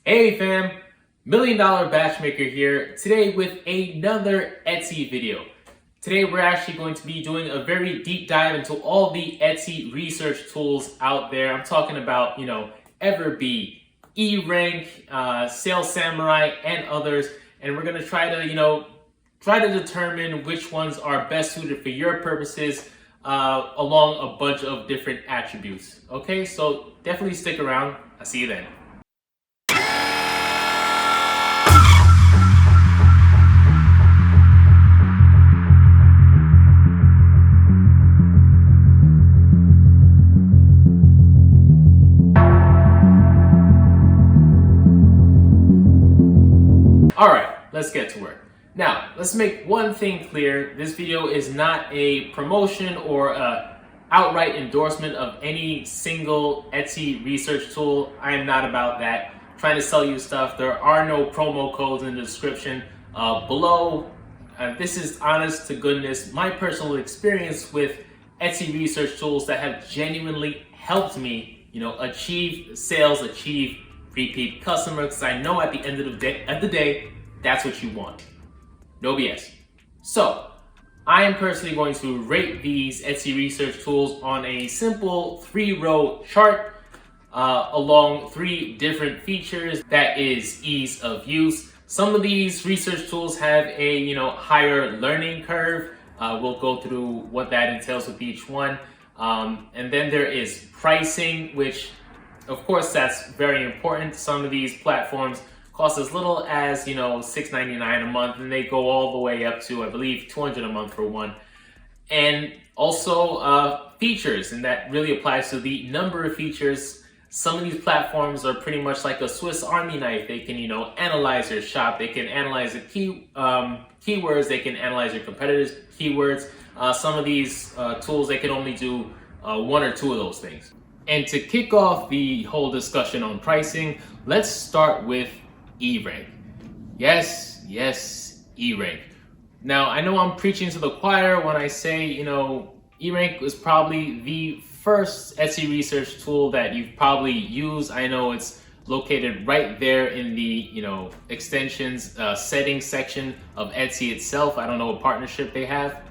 Hey fam, $1 Million Batchmaker here, today with another Etsy video. Today we're actually going to be doing a very deep dive into all the Etsy research tools out there. I'm talking about, Everbee, Erank, Sales Samurai, and others. And we're gonna try to determine which ones are best suited for your purposes along a bunch of different attributes. Okay, so definitely stick around. I'll see you then. Alright, let's get to work. Now, let's make one thing clear. This video is not a promotion or a outright endorsement of any single Etsy research tool. I am not about that. I'm trying to sell you stuff. There are no promo codes in the description below. This is honest to goodness my personal experience with Etsy research tools that have genuinely helped me, achieve sales, achieve repeat customers, because I know at the end of the day, that's what you want. No BS. So, I am personally going to rate these Etsy research tools on a simple 3-row chart along 3 different features. That is ease of use. Some of these research tools have a higher learning curve. We'll go through what that entails with each one. And then there is pricing, which of course that's very important. Some of these platforms cost as little as $6.99 a month, and they go all the way up to, I believe, $200 a month for one. And also features, and that really applies to the number of features. Some of these platforms are pretty much like a Swiss Army knife. They can analyze your shop, they can analyze the keywords, they can analyze your competitors' keywords. Some of these tools, they can only do 1 or 2 of those things. And to kick off the whole discussion on pricing, let's start with Erank. Yes, Erank. Now, I know I'm preaching to the choir when I say, Erank was probably the first Etsy research tool that you've probably used. I know it's located right there in the, extensions settings section of Etsy itself. I don't know what partnership they have,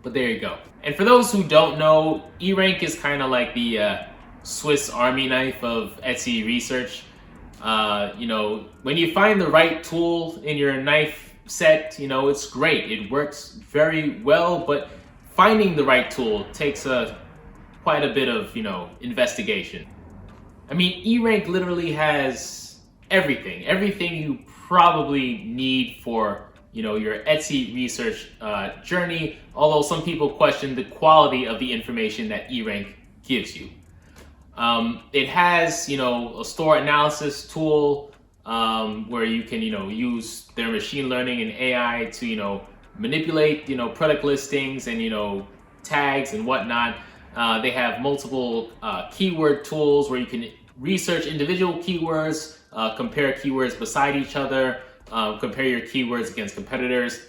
but there you go. And for those who don't know, Erank is kind of like the Swiss Army knife of Etsy research. When you find the right tool in your knife set, it's great. It works very well, but finding the right tool takes quite a bit of, investigation. I mean, Erank literally has everything you probably need for your Etsy research journey, although some people question the quality of the information that Erank gives you. It has, a store analysis tool where you can, use their machine learning and AI to, manipulate, product listings and, tags and whatnot. They have multiple keyword tools where you can research individual keywords, compare keywords beside each other, compare your keywords against competitors.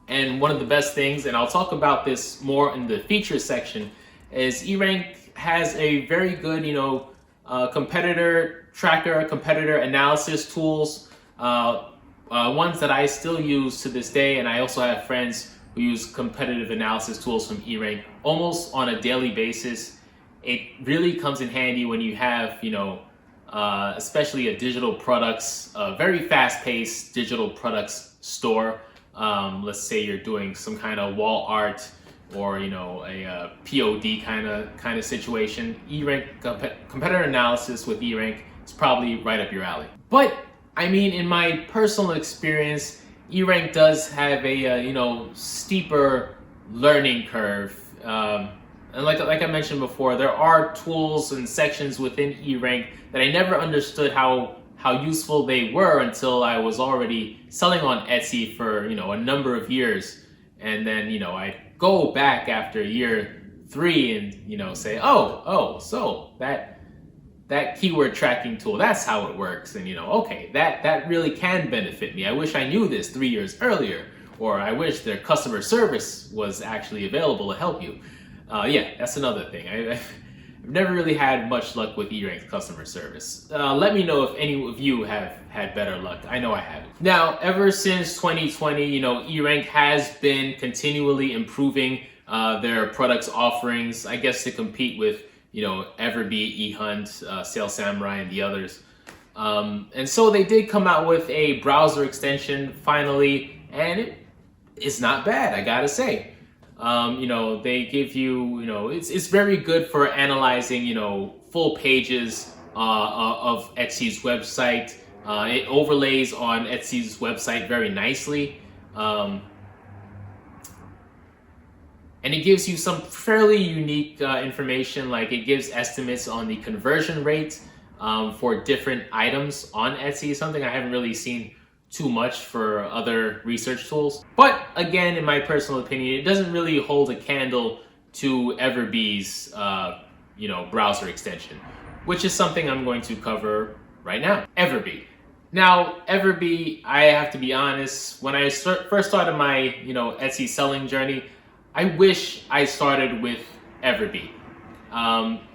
And one of the best things, and I'll talk about this more in the features section, is Erank has a very good, competitor tracker, competitor analysis tools, ones that I still use to this day. And I also have friends who use competitive analysis tools from Erank almost on a daily basis. It really comes in handy when you have, especially a digital products, very fast-paced digital products store. Let's say you're doing some kind of wall art or a POD kind of situation. Erank competitor analysis with Erank is probably right up your alley. But I mean, in my personal experience, Erank does have a steeper learning curve. And like I mentioned before, there are tools and sections within Erank that I never understood how useful they were until I was already selling on Etsy for a number of years. And then I go back after year 3 and say, so that keyword tracking tool, that's how it works. And okay, that really can benefit me. I wish I knew this 3 years earlier, or I wish their customer service was actually available to help you. Yeah, that's another thing. I've never really had much luck with Erank customer service. Let me know if any of you have had better luck. I know I haven't. Now, ever since 2020, Erank has been continually improving their products offerings, I guess to compete with, Everbee, Ehunt, Samurai, and the others. And so they did come out with a browser extension finally, and it's not bad, I gotta say. They give you, it's very good for analyzing, full pages of Etsy's website. It overlays on Etsy's website very nicely. And it gives you some fairly unique information, like it gives estimates on the conversion rate for different items on Etsy, something I haven't really seen too much for other research tools. But again, in my personal opinion, it doesn't really hold a candle to Everbee's browser extension, which is something I'm going to cover right now. Everbee. Now, Everbee, I have to be honest, when I first started my Etsy selling journey, I wish I started with Everbee.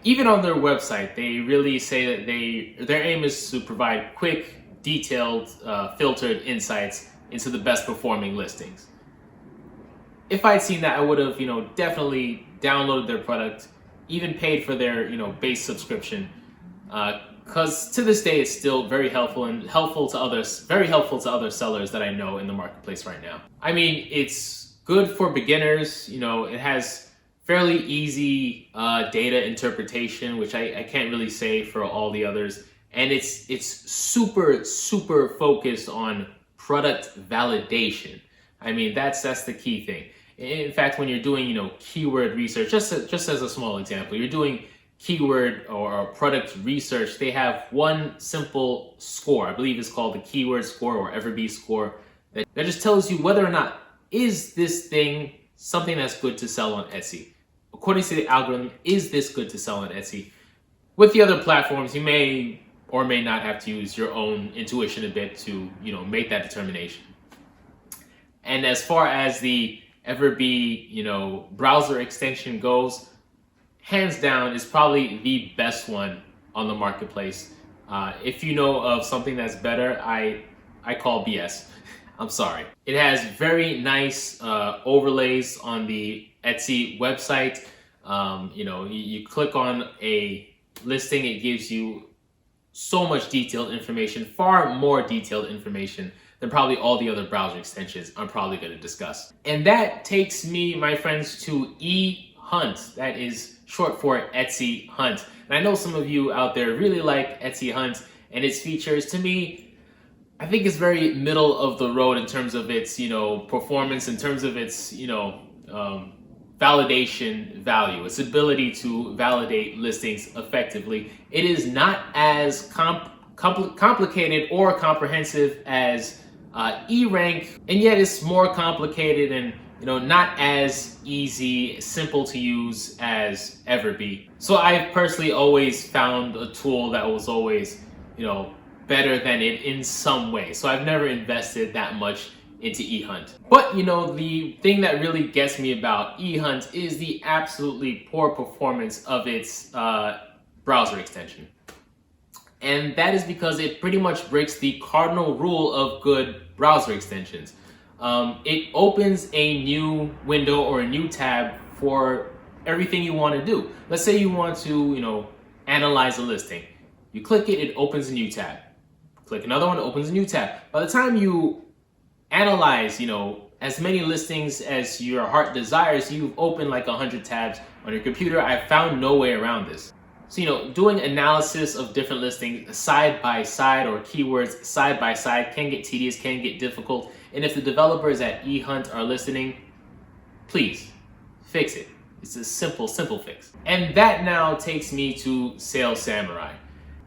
Even on their website, they really say that their aim is to provide quick, detailed, filtered insights into the best performing listings. If I'd seen that, I would have, definitely downloaded their product, even paid for their, base subscription. Because to this day, it's still very helpful and helpful to others, very helpful to other sellers that I know in the marketplace right now. I mean, it's good for beginners. It has fairly easy data interpretation, which I can't really say for all the others. And it's super, super focused on product validation. I mean, that's the key thing. In fact, when you're doing, keyword research, just as a small example, you're doing keyword or product research, they have one simple score. I believe it's called the keyword score or Everbee score that just tells you whether or not is this thing something that's good to sell on Etsy. According to the algorithm, is this good to sell on Etsy? With the other platforms, you may or may not have to use your own intuition a bit to, make that determination. And as far as the Everbee, browser extension goes, hands down, is probably the best one on the marketplace. If you know of something that's better, I call BS. I'm sorry. It has very nice overlays on the Etsy website. You click on a listing, it gives you so much detailed information, far more detailed information than probably all the other browser extensions I'm probably going to discuss. And that takes me, my friends, to Ehunt. That is short for Etsy Hunt. And I know some of you out there really like Etsy Hunt and its features. To me, I think it's very middle of the road in terms of its, performance, in terms of its, validation value, its ability to validate listings effectively. It is not as complicated or comprehensive as Erank, and yet it's more complicated and not as easy, simple to use as Everbee. So I've personally always found a tool that was always, better than it in some way. So I've never invested that much into Ehunt. But the thing that really gets me about Ehunt is the absolutely poor performance of its browser extension. And that is because it pretty much breaks the cardinal rule of good browser extensions. It opens a new window or a new tab for everything you want to do. Let's say you want to, analyze a listing. You click it, it opens a new tab. Click another one, it opens a new tab. By the time you analyze, as many listings as your heart desires, you've opened like 100 tabs on your computer. I've found no way around this. So, doing analysis of different listings side by side or keywords side by side can get tedious, can get difficult. And if the developers at Ehunt are listening, please fix it. It's a simple fix. And that now takes me to Sales Samurai.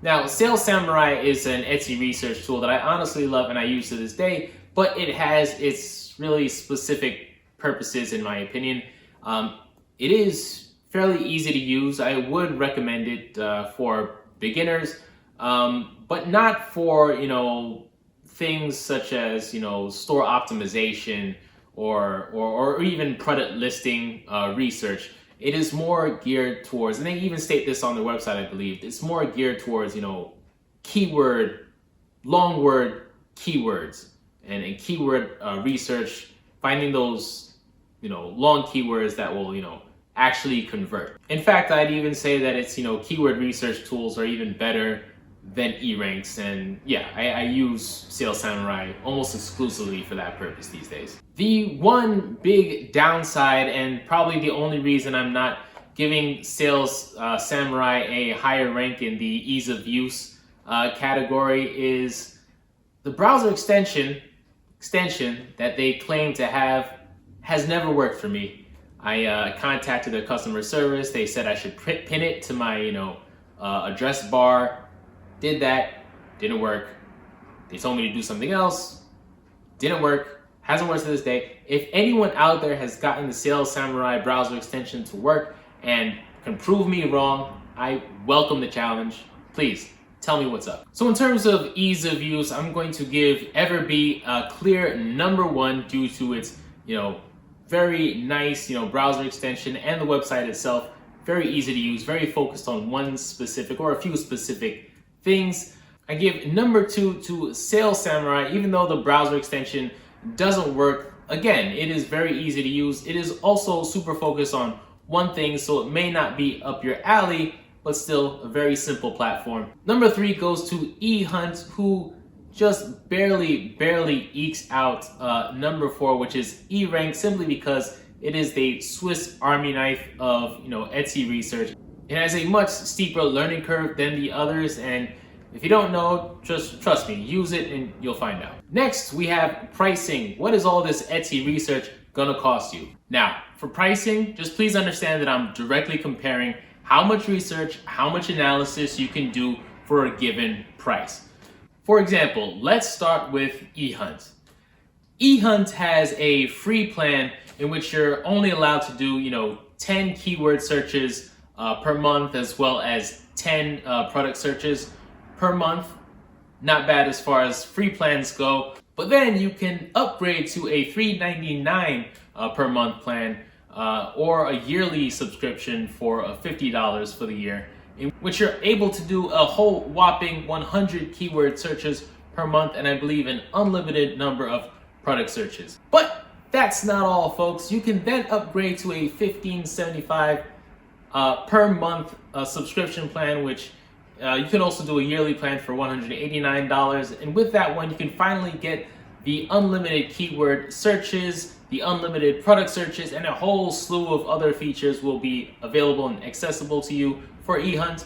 Now, Sales Samurai is an Etsy research tool that I honestly love and I use to this day, but it has its really specific purposes in my opinion. It is fairly easy to use. I would recommend it for beginners, but not for, things such as, store optimization or even product listing research. it is more geared towards, and they even state this on their website, I believe, it's more geared towards, keyword, long word keywords and keyword research, finding those, long keywords that will, actually convert. In fact, I'd even say that it's, keyword research tools are even better than Eranks, and yeah, I use Sales Samurai almost exclusively for that purpose these days. The one big downside, and probably the only reason I'm not giving Sales Samurai a higher rank in the ease of use category, is the browser extension that they claim to have has never worked for me. I contacted their customer service. They said I should pin it to my address bar. Did that, didn't work. They told me to do something else, didn't work, hasn't worked to this day. If anyone out there has gotten the Sales Samurai browser extension to work and can prove me wrong, I welcome the challenge. Please tell me what's up. So in terms of ease of use, I'm going to give Everbee a clear number one due to its, very nice, browser extension and the website itself. Very easy to use, very focused on one specific or a few specific things. I give number two to Sales Samurai, even though the browser extension doesn't work. Again, it is very easy to use. It is also super focused on one thing, so it may not be up your alley, but still a very simple platform. Number three goes to Ehunt, who just barely ekes out number four, which is Erank, simply because it is the Swiss Army knife of Etsy research. It has a much steeper learning curve than the others, and if you don't know, just trust me, use it and you'll find out. Next, we have pricing. What is all this Etsy research gonna cost you? Now, for pricing, just please understand that I'm directly comparing how much research, how much analysis you can do for a given price. For example, let's start with Ehunt. Ehunt has a free plan in which you're only allowed to do, 10 keyword searches per month, as well as 10 product searches per month. Not bad as far as free plans go. But then you can upgrade to a $3.99 per month plan or a yearly subscription for $50 for the year, in which you're able to do a whole whopping 100 keyword searches per month, and I believe an unlimited number of product searches. But that's not all, folks. You can then upgrade to a $15.75 per month subscription plan, which you can also do a yearly plan for $189. And with that one, you can finally get the unlimited keyword searches, the unlimited product searches, and a whole slew of other features will be available and accessible to you for Ehunt.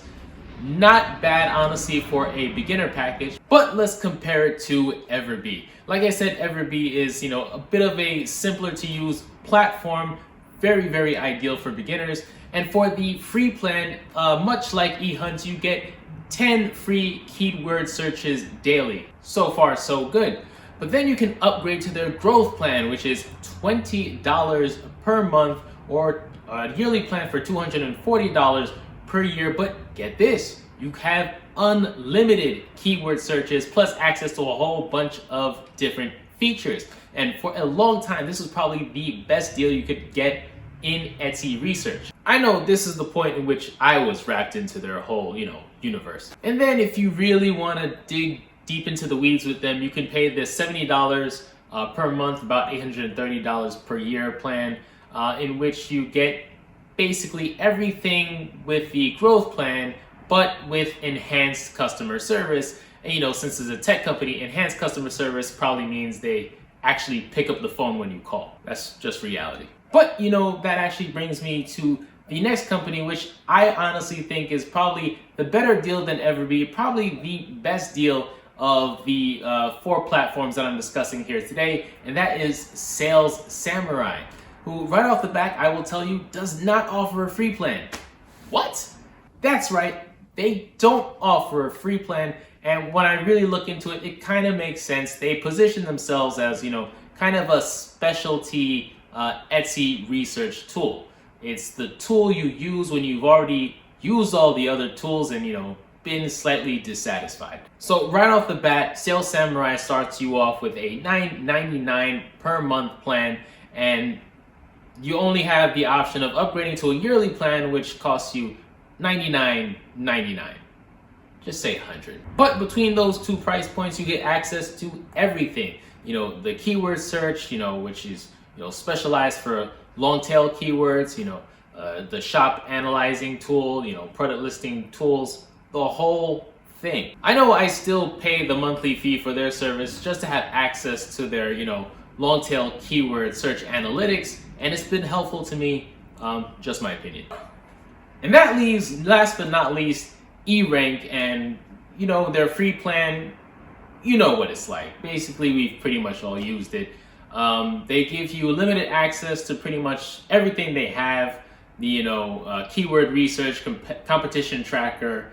Not bad, honestly, for a beginner package, but let's compare it to Everbee. Like I said, Everbee is, a bit of a simpler to use platform, very ideal for beginners. And for the free plan, much like Ehunt, you get 10 free keyword searches daily. So far, so good. But then you can upgrade to their growth plan, which is $20 per month, or a yearly plan for $240 per year. But get this, you have unlimited keyword searches plus access to a whole bunch of different features. And for a long time, this is probably the best deal you could get in Etsy research. I know this is the point in which I was wrapped into their whole, universe. And then if you really want to dig deep into the weeds with them, you can pay the $70 per month, about $830 per year plan, in which you get basically everything with the growth plan, but with enhanced customer service. And since it's a tech company, enhanced customer service probably means they actually pick up the phone when you call. That's just reality. But that actually brings me to the next company, which I honestly think is probably the better deal than Everbee, probably the best deal of the 4 platforms that I'm discussing here today, and that is Sales Samurai, who right off the bat, I will tell you, does not offer a free plan. What? That's right, they don't offer a free plan, and when I really look into it, it kind of makes sense. They position themselves as, kind of a specialty Etsy research tool. It's the tool you use when you've already used all the other tools and, been slightly dissatisfied. So right off the bat, Sales Samurai starts you off with a $9.99 per month plan, and you only have the option of upgrading to a yearly plan, which costs you $99.99. Just say 100. But between those two price points, you get access to everything. The keyword search, which is specialized for long tail keywords. The shop analyzing tool, product listing tools, the whole thing. I know I still pay the monthly fee for their service just to have access to their long tail keyword search analytics, and it's been helpful to me. Just my opinion. And that leaves, last but not least, Erank, and their free plan. You know what it's like. Basically, we've pretty much all used it. They give you limited access to pretty much everything they have. The keyword research, competition tracker,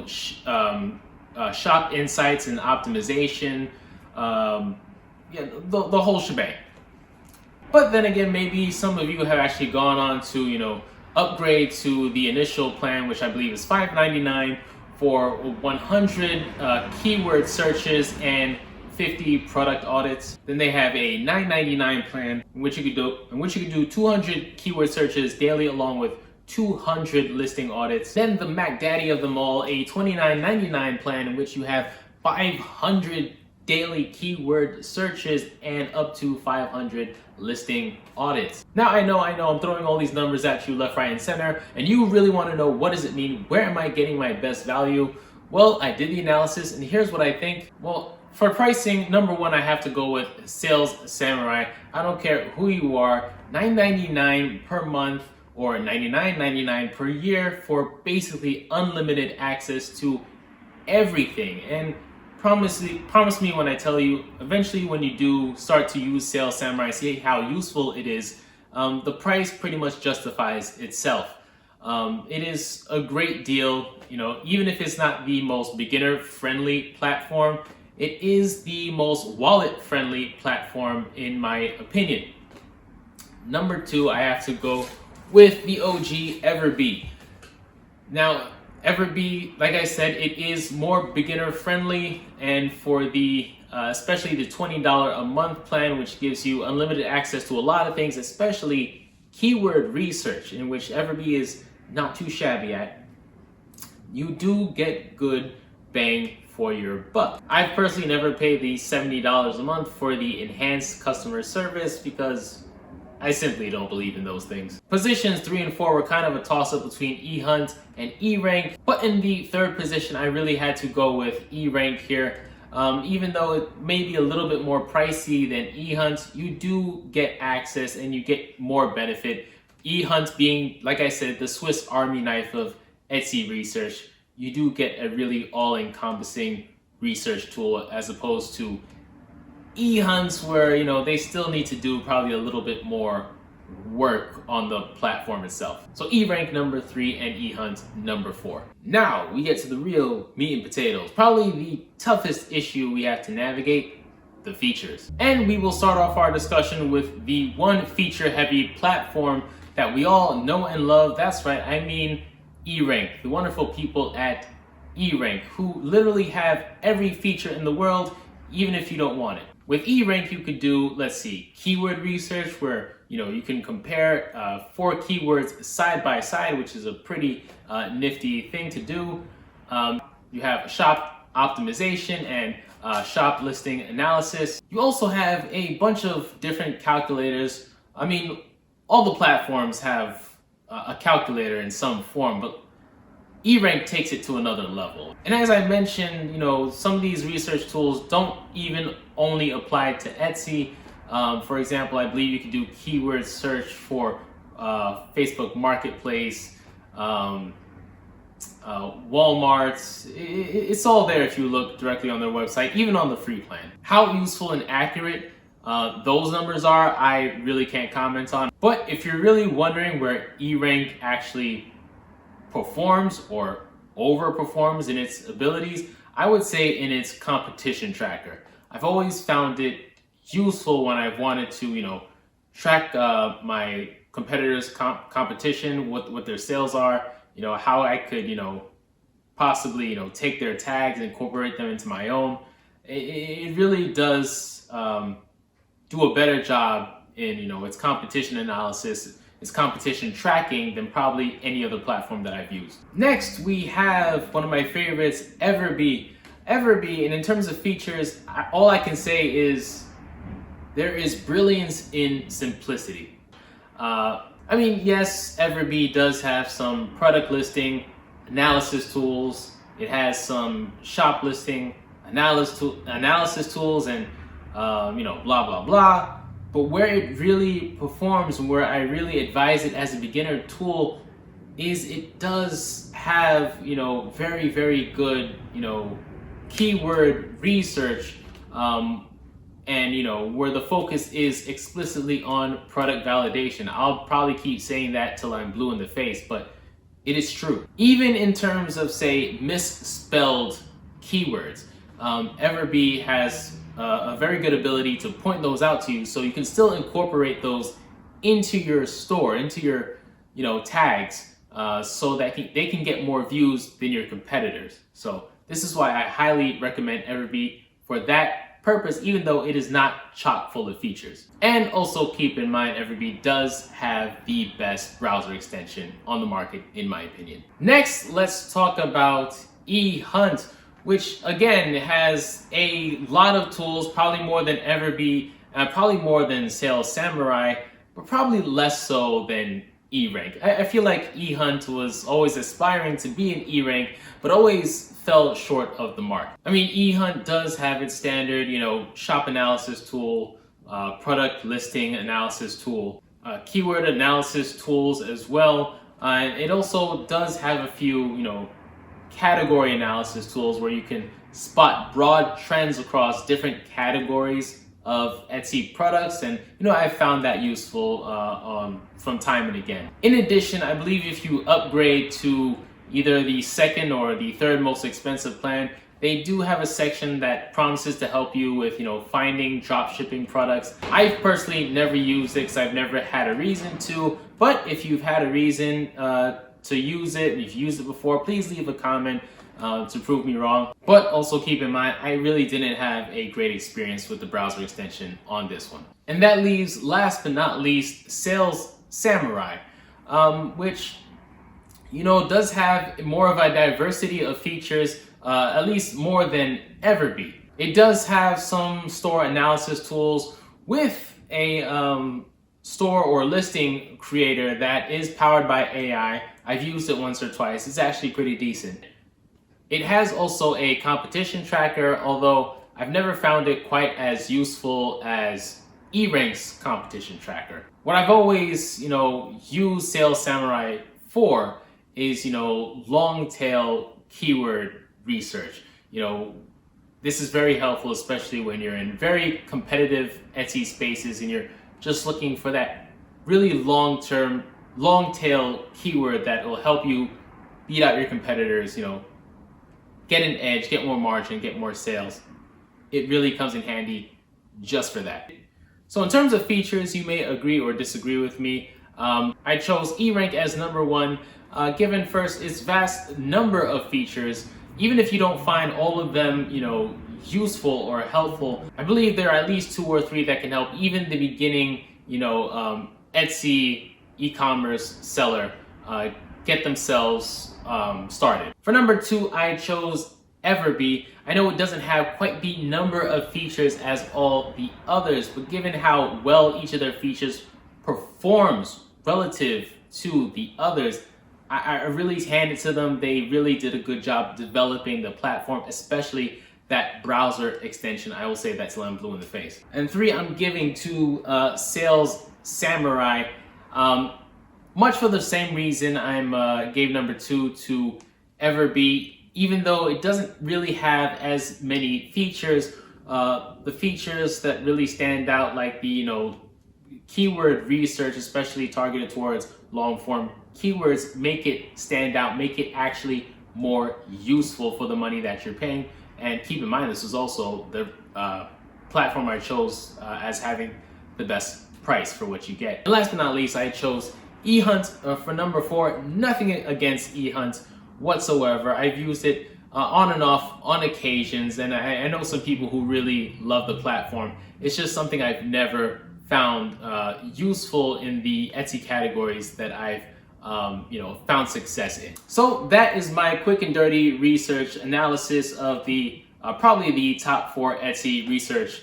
shop insights and optimization, the whole shebang. But then again, maybe some of you have actually gone on to upgrade to the initial plan, which I believe is $5.99 for 100 keyword searches and 50 product audits. Then they have a $9.99 plan in which you could do 200 keyword searches daily along with 200 listing audits. Then the Mac Daddy of them all, a $29.99 plan in which you have 500 daily keyword searches and up to 500 listing audits. Now I know I'm throwing all these numbers at you left, right, and center, and you really want to know, what does it mean? Where am I getting my best value? Well, I did the analysis, and here's what I think. Well, for pricing, number one, I have to go with Sales Samurai. I don't care who you are, $9.99 per month or $99.99 per year for basically unlimited access to everything. And promise me when I tell you, eventually when you do start to use Sales Samurai, see how useful it is, the price pretty much justifies itself. It is a great deal, even if it's not the most beginner-friendly platform, it is the most wallet-friendly platform in my opinion. Number two, I have to go with the OG Everbee. Now, Everbee, like I said, it is more beginner friendly, and for the especially the $20 a month plan, which gives you unlimited access to a lot of things, especially keyword research, in which Everbee is not too shabby at, you do get good bang for your buck. I've personally never paid the $70 a month for the enhanced customer service because I simply don't believe in those things. Positions 3 and 4 were kind of a toss-up between Ehunt and Erank, but in the third position, I really had to go with Erank here. Even though it may be a little bit more pricey than Ehunt, you do get access and you get more benefit. Ehunt being, like I said, the Swiss Army knife of Etsy research. You do get a really all-encompassing research tool as opposed to Ehunts, where they still need to do probably a little bit more work on the platform itself. So Erank number 3 and Ehunt number 4. Now we get to the real meat and potatoes, probably the toughest issue we have to navigate: the features. And we will start off our discussion with the one feature-heavy platform that we all know and love. That's right, I mean Erank, the wonderful people at Erank, who literally have every feature in the world, even if you don't want it. With Erank, you could do, let's see, keyword research, where you can compare 4 keywords side by side, which is a pretty nifty thing to do. You have shop optimization and shop listing analysis. You also have a bunch of different calculators. I mean, all the platforms have a calculator in some form, but Erank takes it to another level. And as I mentioned, some of these research tools don't even only apply to Etsy. For example, I believe you can do keyword search for Facebook Marketplace, Walmart. It's all there if you look directly on their website, even on the free plan. How useful and accurate those numbers are, I really can't comment on. But if you're really wondering where Erank actually performs or overperforms in its abilities, I would say in its competition tracker. I've always found it useful when I've wanted to, track my competitors' competition, what their sales are, how I could, possibly, take their tags and incorporate them into my own. It really does do a better job in its competition analysis, its competition tracking than probably any other platform that I've used. Next, we have one of my favorites, Everbee. Everbee, and in terms of features, all I can say is there is brilliance in simplicity. I mean, yes, Everbee does have some product listing analysis tools. It has some shop listing analysis tools and blah blah blah. But where it really performs and where I really advise it as a beginner tool is it does have very, very good keyword research, and where the focus is explicitly on product validation. I'll probably keep saying that till I'm blue in the face, but it is true. Even in terms of, say, misspelled keywords, Everbee has a very good ability to point those out to you, so you can still incorporate those into your store, into your tags, so that they can get more views than your competitors. So this is why I highly recommend Everbee for that purpose, even though it is not chock full of features. And also keep in mind, Everbee does have the best browser extension on the market, in my opinion. Next, let's talk about Ehunt, which again has a lot of tools, probably more than Everbee, probably more than Sales Samurai, but probably less so than Erank. I feel like Ehunt was always aspiring to be an Erank, but always fell short of the mark. I mean, Ehunt does have its standard, shop analysis tool, product listing analysis tool, keyword analysis tools as well. It also does have a few, category analysis tools where you can spot broad trends across different categories of Etsy products, and I found that useful from time and again. In addition, I believe if you upgrade to either the second or the third most expensive plan, they do have a section that promises to help you with finding drop shipping products. I've personally never used it because I've never had a reason to, but if you've had a reason to use it, and if you've used it before, please leave a comment to prove me wrong. But also keep in mind, I really didn't have a great experience with the browser extension on this one. And that leaves, last but not least, Sales Samurai, which does have more of a diversity of features, at least more than Everbee. It does have some store analysis tools with a store or listing creator that is powered by AI. I've used it once or twice. It's actually pretty decent. It has also a competition tracker, although I've never found it quite as useful as Erank's competition tracker. What I've always, used Sales Samurai for is, long tail keyword research. This is very helpful, especially when you're in very competitive Etsy spaces and you're just looking for that really long tail keyword that will help you beat out your competitors, get an edge, get more margin, get more sales. It really comes in handy just for that. So in terms of features, you may agree or disagree with me. I chose Erank as number one, given first its vast number of features. Even if you don't find all of them, useful or helpful, I believe there are at least 2 or 3 that can help even the beginning, Etsy e-commerce seller get themselves started. For number 2, I chose Everbee. I know it doesn't have quite the number of features as all the others, but given how well each of their features performs relative to the others, I really hand it to them. They really did a good job developing the platform, especially that browser extension. I will say that till I'm blue in the face. And 3, I'm giving to Sales Samurai. Much for the same reason I'm gave number 2 to Everbee, even though it doesn't really have as many features. The features that really stand out, like the keyword research, especially targeted towards long form keywords, make it stand out, make it actually more useful for the money that you're paying. And keep in mind, this is also the platform I chose as having the best price for what you get. And last but not least, I chose Ehunt for number 4. Nothing against Ehunt whatsoever. I've used it on and off on occasions, and I know some people who really love the platform. It's just something I've never found useful in the Etsy categories that I've found success in. So that is my quick and dirty research analysis of the probably the top 4 Etsy research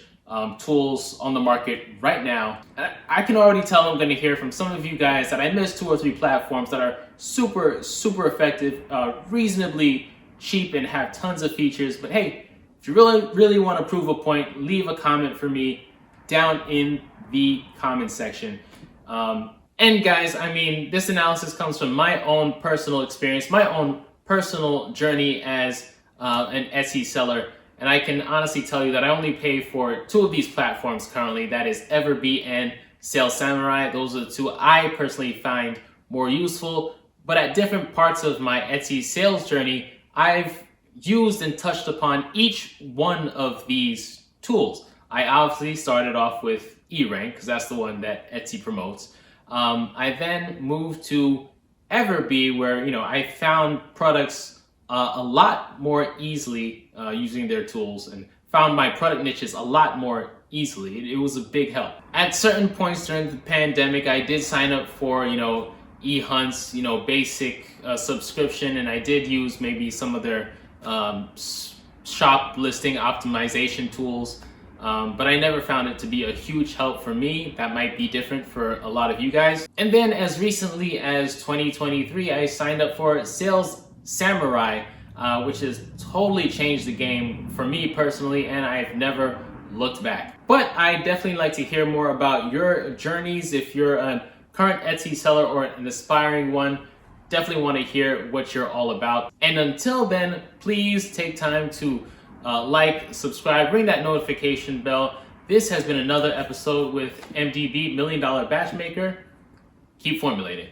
tools on the market right now. I can already tell I'm going to hear from some of you guys that I missed 2 or 3 platforms that are super effective, reasonably cheap, and have tons of features. But hey, if you really want to prove a point, leave a comment for me down in the comment section. And guys, I mean, this analysis comes from my own personal experience, my own personal journey as an Etsy seller. And I can honestly tell you that I only pay for 2 of these platforms currently. That is Everbee and Samurai. Those are the 2 I personally find more useful. But at different parts of my Etsy sales journey, I've used and touched upon each one of these tools. I obviously started off with Erank because that's the one that Etsy promotes. I then moved to Everbee, where I found products a lot more easily using their tools, and found my product niches a lot more easily. It was a big help. At certain points during the pandemic, I did sign up for Ehunt's basic subscription, and I did use maybe some of their shop listing optimization tools. But I never found it to be a huge help for me. That might be different for a lot of you guys. And then as recently as 2023, I signed up for Sales Samurai, which has totally changed the game for me personally, and I've never looked back. But I definitely like to hear more about your journeys. If you're a current Etsy seller or an aspiring one, definitely want to hear what you're all about. And until then, please take time to like, subscribe, ring that notification bell. This has been another episode with MDB, Million Dollar Batch Maker. Keep formulating.